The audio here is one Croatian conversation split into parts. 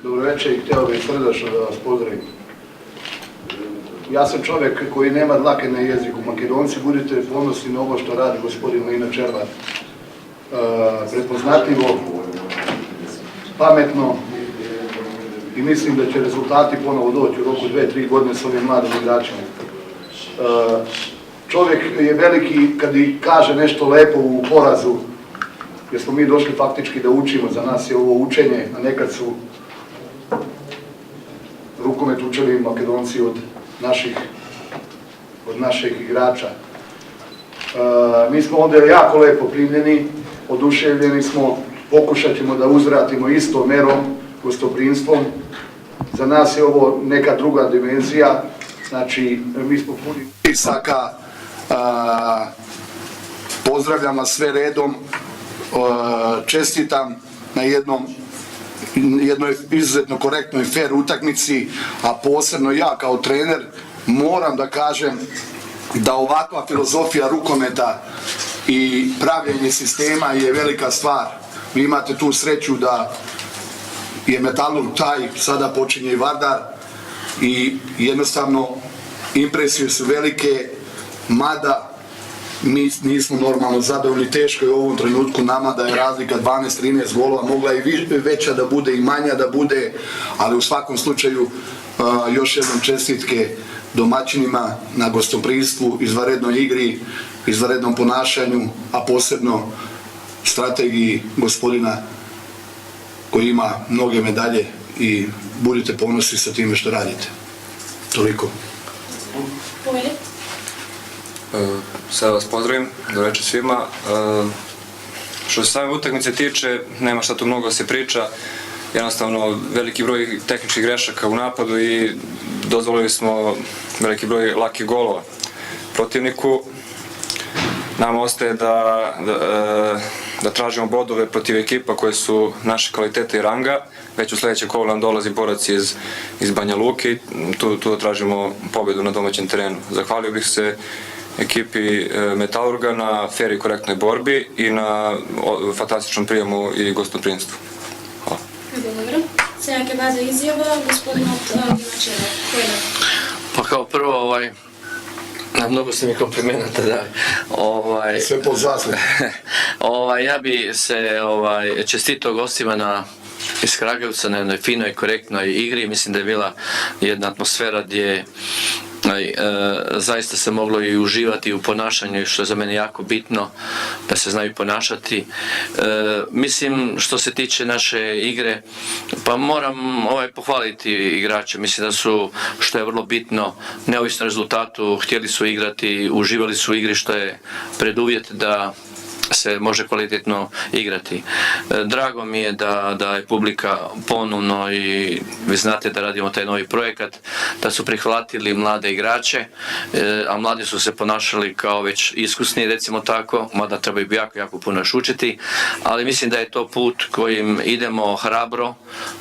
Dobro večer i htio bih srdačno da vas pozdravim. Ja sam čovjek koji nema dlake na jeziku. Makedonci, budite ponosni na ovo što radi gospodin Lina Červar. Prepoznatljivo, pametno i mislim da će rezultati ponovo doći u roku 2-3 godine s ovim mladim igračima. Čovjek je veliki kad i kaže nešto lepo u porazu, jer smo mi došli faktički da učimo, za nas je ovo učenje, a nekad su rukomet učili Makedonci od naših igrača. Mi smo ovdje jako lepo primljeni, oduševljeni smo, pokušat ćemo da uzvratimo isto merom, gostoprimstvom. Za nas je ovo neka druga dimenzija, znači mi smo puni pritisaka, pozdravljam vas sve redom, čestitam na jednoj izuzetno korektnoj fair utakmici, a posebno ja kao trener moram da kažem da ovakva filozofija rukometa i pravljenje sistema je velika stvar. Vi imate tu sreću da je Metalurg taj, sada počinje i Vardar i jednostavno impresije su velike, mada mi nismo normalno zadovoljni, teško je u ovom trenutku nama da je razlika 12-13 golova, mogla je veća da bude i manja da bude, ali u svakom slučaju još jednom čestitke domaćinima na gostoprimstvu, izvanrednoj igri, izvanrednom ponašanju, a posebno strategiji gospodina koji ima mnoge medalje i budite ponosni sa time što radite. Toliko. Sada vas pozdravim, dobro večer svima. Što se same utakmice tiče, nema šta tu mnogo da se priča. Jednostavno, veliki broj tehničkih grešaka u napadu i dozvolili smo veliki broj lakih golova protivniku. Nam ostaje da tražimo bodove protiv ekipa koje su naše kvalitete i ranga. Već u sljedećem kolu nam dolazi borac iz Banja Luke i tu tražimo pobedu na domaćem terenu. Zahvalio bih se ekipi Metalurga na fair i korektnoj borbi i na fantastičnom prijemu i gostoprimstvu. Hvala. Dobro. Сега ќе бъде изјава господинот Лина Červar. Pa kao prvo, mnogo ste mi komplimenata dali. Sve po zasluzi. Ja bi se čestitao gostima iz Kragujevca na jednoj finoj i korektnoj igri. Mislim da je bila jedna atmosfera gdje zaista se moglo i uživati u ponašanju, što je za mene jako bitno, da se znaju ponašati. Mislim, što se tiče naše igre, pa moram pohvaliti igrače. Mislim da su, što je vrlo bitno, neovisno rezultatu, htjeli su igrati, uživali su u igri, što je preduvjet da se može kvalitetno igrati. Drago mi je da je publika ponovno, i vi znate da radimo taj novi projekat, da su prihvatili mlade igrače, a mladi su se ponašali kao već iskusni, recimo tako, mada trebaju jako puno još učiti, ali mislim da je to put kojim idemo hrabro.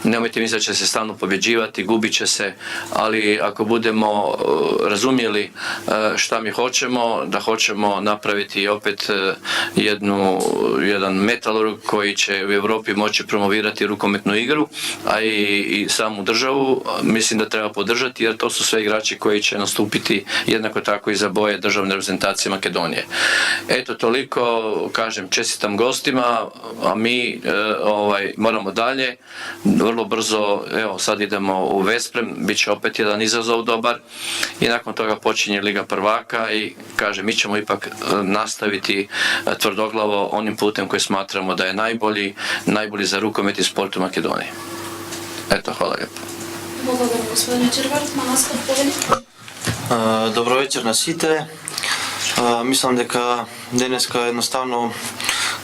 Nemojte misliti da će se stalno pobjeđivati, gubit će se, ali ako budemo razumjeli šta mi hoćemo, da hoćemo napraviti opet jedan Metalurg koji će u Europi moći promovirati rukometnu igru, a i samu državu, mislim da treba podržati, jer to su sve igrači koji će nastupiti jednako tako i za boje državne reprezentacije Makedonije. Eto, toliko, kažem, čestitam gostima, a mi moramo dalje, vrlo brzo, evo sad idemo u Vesprem, bit će opet jedan izazov dobar i nakon toga počinje Liga prvaka i kažem, mi ćemo ipak nastaviti tvrdoglavo onim putem koji smatramo da je najbolji za rukomet i sport u Makedoniji. Eto, hvala lijepo. Благодарам, господин Červar. Манастав, повели. Добро вечер на сите. Мислам дека денеска едноставно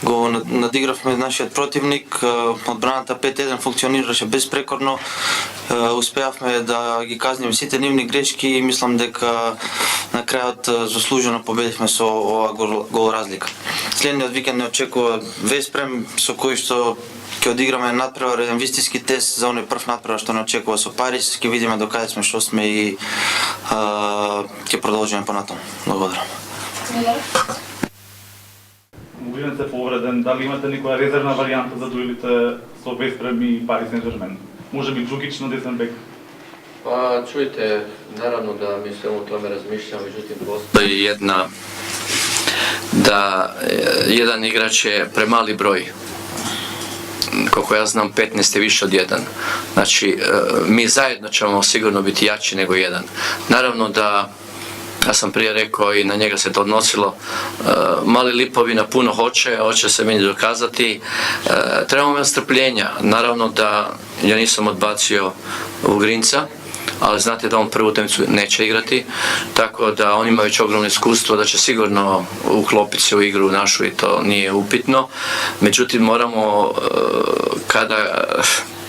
го надигравме нашиот противник. Одбраната 5-1 функционираше безпрекорно. Успеавме да ги казниме сите нивни грешки и мислам дека на крајот заслужено победивме со оваа гол разлика. Следниот викенд не очекува Веспрем, со кој што ќе одиграме надпревар, еден вистински тест за оној прв надпревар што не очекува со Париз. Ќе видиме до каде сме, што сме и ќе продолжиме понатаму. Благодарам. Мугинец е повреден, дали имате некоја резервна варијанта за дуелите со Веспрем и Париз Сен-Жермен? može biti Đukić na desnom beku? Pa čujte, naravno da mi sve o tome razmišljamo, međutim postoji jedan igrač je premali broj. Koliko ja znam, 15 je više od 1. Znači, mi zajedno ćemo sigurno biti jači nego 1. Naravno da, ja sam prije rekao i na njega se to odnosilo, mali Lipovina puno hoće se meni dokazati, trebamo imati strpljenja. Naravno da ja nisam odbacio Vugrinca, ali znate da on prvu utakmicu neće igrati, tako da on ima već ogromno iskustvo, da će sigurno uklopiti se u igru našu i to nije upitno. Međutim, moramo, kada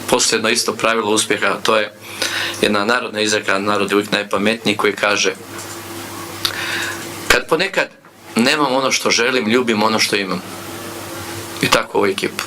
postoji jedno isto pravilo uspjeha, to je jedna narodna izreka, narod je uvijek najpametniji, koji kaže: kad ponekad nemam ono što želim, ljubim ono što imam. I tako ovu ekipu.